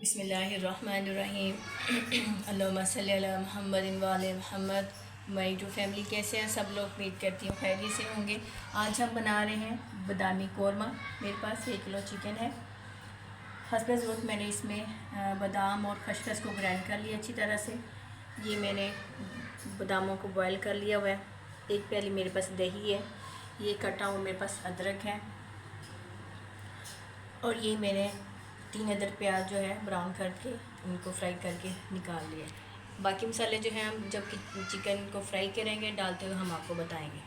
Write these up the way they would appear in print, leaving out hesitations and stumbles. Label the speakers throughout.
Speaker 1: बिस्मिल्लाहिर्रहमानिर्रहीम। अल्लाहुम्मा सल्ली अला मुहम्मदिन व आले मुहम्मद। मेरी जो फैमिली कैसे हैं सब लोग, उम्मीद करती हूँ खैरियत से होंगे। आज हम बना रहे हैं बादामी कौरमा। मेरे पास 1 किलो चिकन है। हस्ब ज़रूरत मैंने इसमें बादाम और खसखस को ग्राइंड कर लिया अच्छी तरह से। ये मैंने बादामों को बॉयल कर लिया हुआ है। 1 प्याली मेरे पास दही है। ये कटा हुआ मेरे पास अदरक है। और ये मैंने 3 अदर प्याज जो है ब्राउन करके उनको फ्राई करके निकाल लिया। बाकी मसाले जो हैं हम जब चिकन को फ्राई करेंगे डालते हुए हम आपको बताएंगे।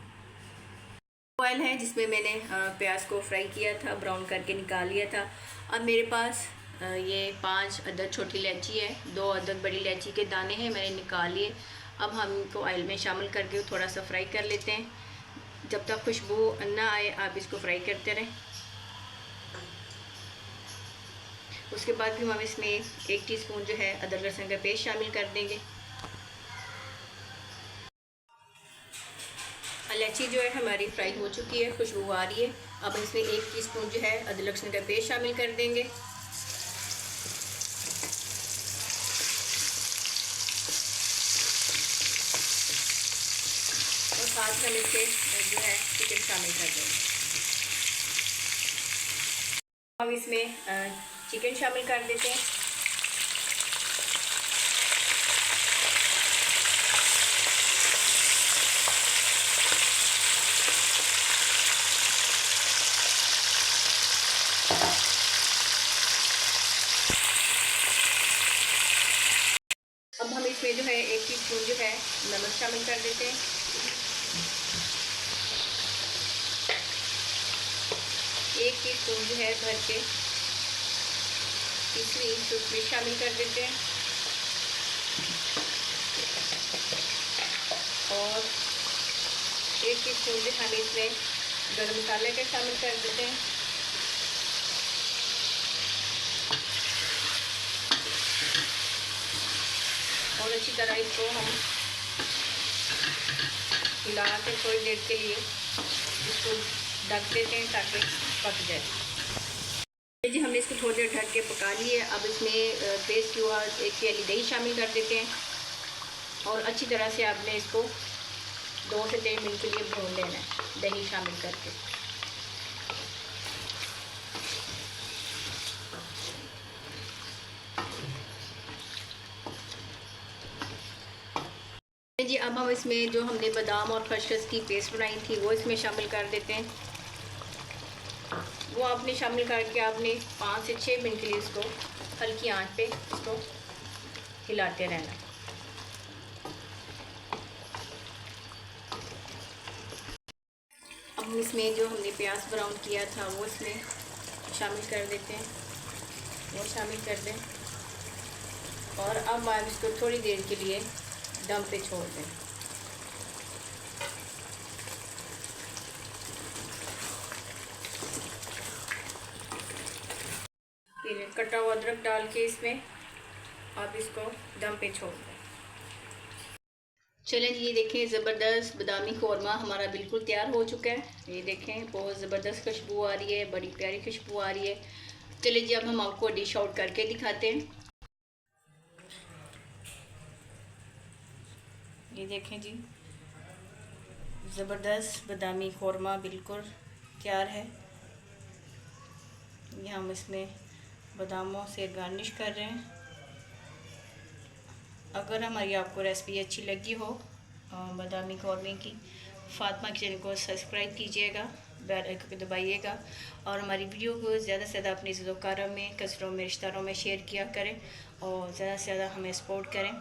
Speaker 1: ऑयल है जिसमें मैंने प्याज को फ्राई किया था, ब्राउन करके निकाल लिया था। अब मेरे पास ये 5 अदद छोटी इलायची है, 2 अदद बड़ी इलायची के दाने हैं, मैंने निकाल लिए। अब हम इनको ऑयल में शामिल करके थोड़ा सा फ्राई कर लेते हैं। जब तक खुशबू ना आए आप इसको फ्राई करते रहें। उसके बाद फिर हम इसमें 1 टीस्पून जो है अदरक लहसुन का पेस्ट शामिल कर देंगे। इलायची जो है हमारी फ्राई हो चुकी है, खुशबू आ रही है। अब इसमें 1 टीस्पून जो है अदरक लहसुन का पेस्ट शामिल कर देंगे। और साथ में इसके जो है चिकन शामिल कर देंगे। अब इसमें चिकन शामिल कर देते हैं। अब हम इसमें जो है 1 टीस्पून जो है नमक शामिल कर देते हैं। 1 टीस्पून जो है भर के इसमें शामिल कर देते हैं। और 1 टीस्पून जो हम इसमें गरम मसाले के शामिल कर देते हैं। और अच्छी तरह इसको हम हिला के थोड़ी देर के लिए इसको ढक देते हैं ताकि पक जाए। जी हमने इसको थोड़ी देर ढक के पका लिए। अब इसमें पेस्ट की हुआ 1 प्याली दही शामिल कर देते हैं। और अच्छी तरह से आपने इसको 2 से 3 मिनट के लिए भून लेना है दही शामिल करके। जी अब हम इसमें जो हमने बादाम और खसखस की पेस्ट बनाई थी वो इसमें शामिल कर देते हैं। वो आपने शामिल करके आपने 5 से 6 मिनट के लिए इसको हल्की आंच पे इसको हिलाते रहना। अब हम इसमें जो हमने प्याज ब्राउन किया था वो इसमें शामिल कर देते हैं। वो शामिल कर दें और अब आप इसको थोड़ी देर के लिए दम पे छोड़ दें। फिर कटा हुआ अदरक डाल के इसमें आप इसको दम पे छोड़ दें। चलें जी, ये देखें ज़बरदस्त बादामी कौरमा हमारा बिल्कुल तैयार हो चुका है। ये देखें बहुत ज़बरदस्त खुशबू आ रही है, बड़ी प्यारी खुशबू आ रही है। चलिए जी अब हम आपको डिश आउट करके दिखाते हैं। ये देखें जी ज़बरदस्त बादामी कौरमा बिल्कुल तैयार है। ये हम इसमें बादामों से गार्निश कर रहे हैं। अगर हमारी आपको रेसिपी अच्छी लगी हो बादामी कौरमे की, फातिमा किचन को सब्सक्राइब कीजिएगा, बेल आइकन को दबाइएगा और हमारी वीडियो को ज़्यादा से ज़्यादा अपने ज़िलोकारों में, कस्टरों में, रिश्तेदारों में शेयर किया करें और ज़्यादा से ज़्यादा हमें सपोर्ट करें।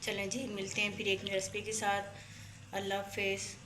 Speaker 1: चलें जी मिलते हैं फिर एक नई रेसिपी के साथ। अल्लाह हाफ़िज़।